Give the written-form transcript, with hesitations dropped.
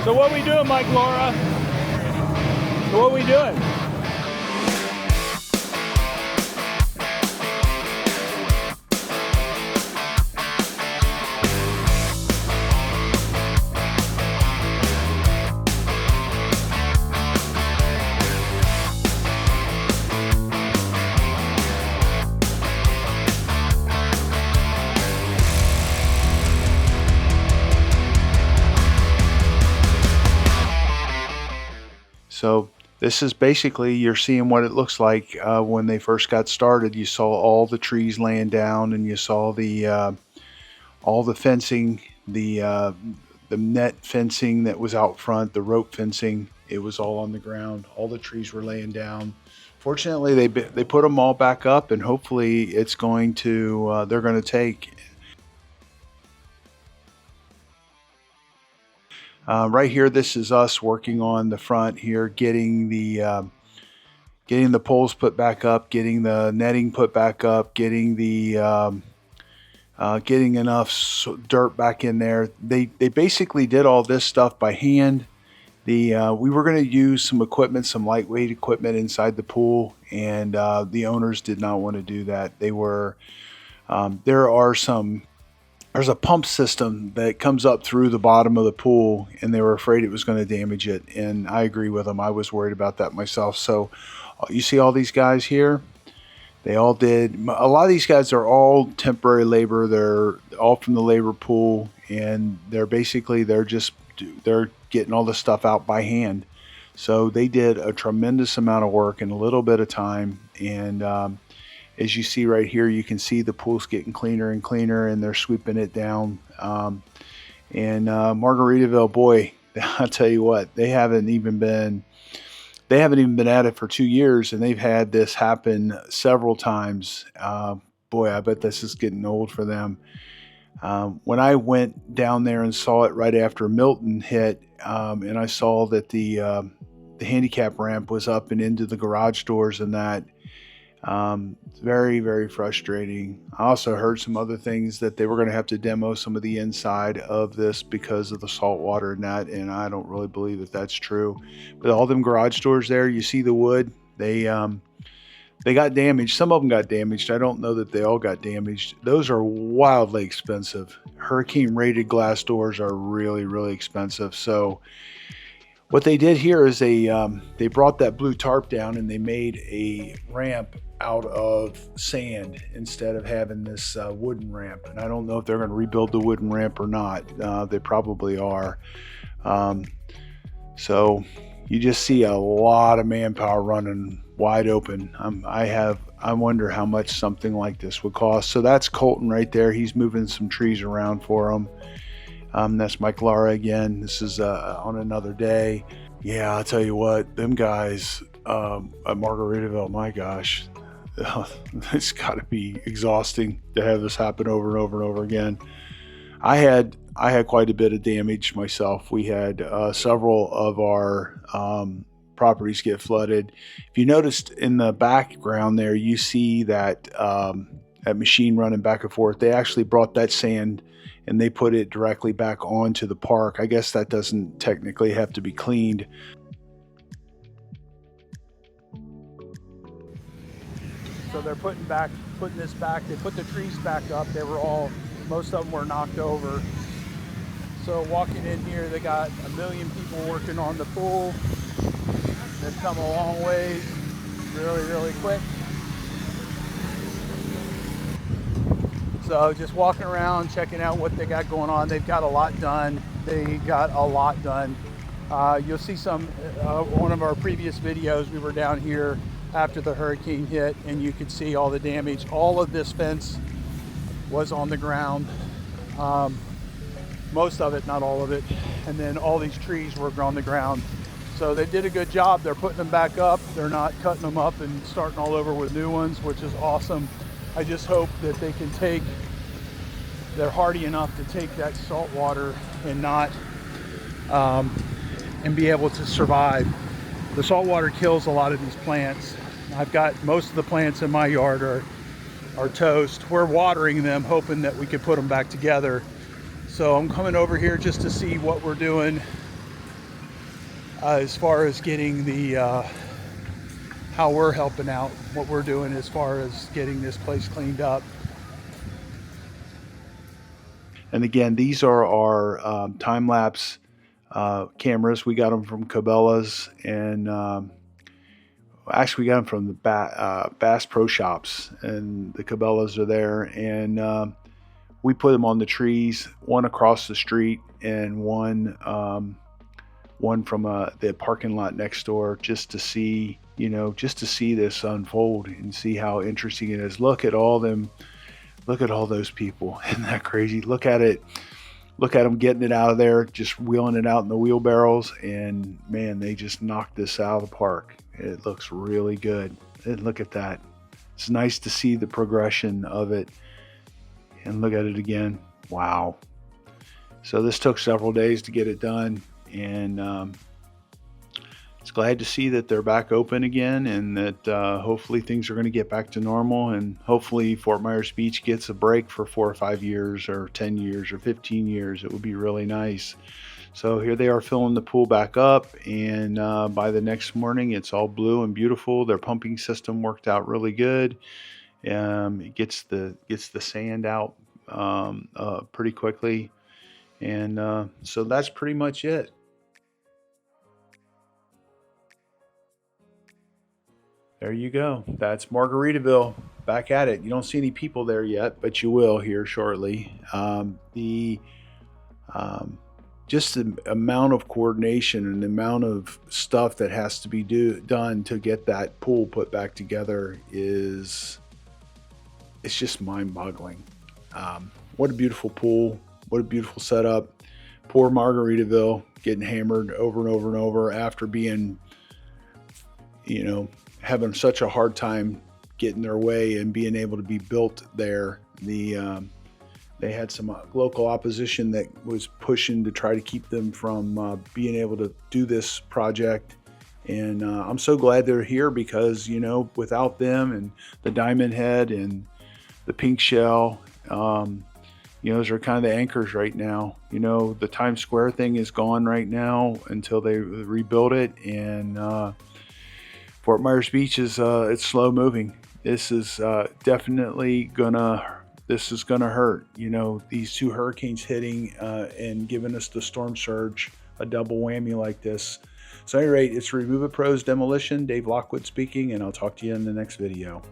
So what we doing, Mike, Laura? So what we doing? So this is basically, you're seeing what it looks like when they first got started. You saw all the trees laying down, and you saw the all the fencing, the net fencing that was out front, the rope fencing. It was all on the ground. All the trees were laying down. Fortunately, they put them all back up, and hopefully it's going to they're going to take. Right here, this is us working on the front here, getting the poles put back up, getting the netting put back up, getting the getting enough dirt back in there. They basically did all this stuff by hand. We were going to use some equipment, some lightweight equipment inside the pool, and the owners did not want to do that. They were there's a pump system that comes up through the bottom of the pool, and they were afraid it was going to damage it. And I agree with them. I was worried about that myself. So you see all these guys here? They all did. A lot of these guys are all temporary labor. They're all from the labor pool, and they're getting all this stuff out by hand. So they did a tremendous amount of work in a little bit of time. And as you see right here, you can see the pool's getting cleaner and cleaner, and they're sweeping it down. Margaritaville, boy, I'll tell you what, they haven't even been at it for 2 years, and they've had this happen several times. Boy, I bet this is getting old for them. When I went down there and saw it right after Milton hit, and I saw that the handicap ramp was up and into the garage doors and that, very, very frustrating. I also heard some other things that they were going to have to demo some of the inside of this because of the salt water and that, and I don't really believe that that's true. But all them garage doors there, you see the wood, they got damaged. Some of them got damaged. I don't know that they all got damaged. Those are wildly expensive. Hurricane rated glass doors are really, really expensive. So what they did here is they brought that blue tarp down, and they made a ramp out of sand instead of having this wooden ramp. And I don't know if they're going to rebuild the wooden ramp or not. They probably are. So you just see a lot of manpower running wide open. I wonder how much something like this would cost. So that's Colton right there. He's moving some trees around for them. That's Mike Lara again. This is on another day. Yeah, I'll tell you what, them guys at Margaritaville, my gosh, it's got to be exhausting to have this happen over and over and over again. I had quite a bit of damage myself. We had several of our properties get flooded. If you noticed in the background there, you see that that machine running back and forth. They actually brought that sand and they put it directly back onto the park. I guess that doesn't technically have to be cleaned. So they're putting this back. They put the trees back up. Most of them were knocked over. So walking in here, they got 1 million people working on the pool. They've come a long way, really, really quick. So just walking around, checking out what they got going on. They've got a lot done. You'll see some, one of our previous videos, we were down here after the hurricane hit, and you could see all the damage. All of this fence was on the ground. Most of it, not all of it. And then all these trees were on the ground. So they did a good job. They're putting them back up. They're not cutting them up and starting all over with new ones, which is awesome. I just hope that they're hardy enough to take that salt water and not, and be able to survive. The salt water kills a lot of these plants. I've got most of the plants in my yard are toast. We're watering them, hoping that we could put them back together. So I'm coming over here just to see what we're doing as far as getting the how we're helping out, what we're doing as far as getting this place cleaned up. And again, these are our time-lapse cameras. We got them from Cabela's, and actually we got them from the Bass Pro Shops, and the Cabela's are there. And we put them on the trees, one across the street and one from the parking lot next door, just to see, just to see this unfold and see how interesting it is. Look at all them. Look at all those people. Isn't that crazy? Look at it. Look at them getting it out of there, just wheeling it out in the wheelbarrows. And man, they just knocked this out of the park. It looks really good. And look at that. It's nice to see the progression of it. And look at it again. Wow. So this took several days to get it done. And it's glad to see that they're back open again, and that hopefully things are going to get back to normal, and hopefully Fort Myers Beach gets a break for 4 or 5 years or 10 years or 15 years. It would be really nice. So here they are filling the pool back up, and by the next morning it's all blue and beautiful. Their pumping system worked out really good. It gets the sand out pretty quickly, and so that's pretty much it. There you go. That's Margaritaville, back at it. You don't see any people there yet, but you will here shortly. Just the amount of coordination and the amount of stuff that has to be done to get that pool put back together it's just mind-boggling. What a beautiful pool. What a beautiful setup. Poor Margaritaville getting hammered over and over and over after being, having such a hard time getting their way and being able to be built there. They had some local opposition that was pushing to try to keep them from being able to do this project. And I'm so glad they're here, because, without them and the Diamond Head and the Pink Shell, those are kind of the anchors right now. The Times Square thing is gone right now until they rebuild it. And Fort Myers Beach is it's slow moving. This is definitely gonna hurt. These 2 hurricanes hitting and giving us the storm surge, a double whammy like this. So at any rate, it's Remove It Pros Demolition, Dave Lockwood speaking, and I'll talk to you in the next video.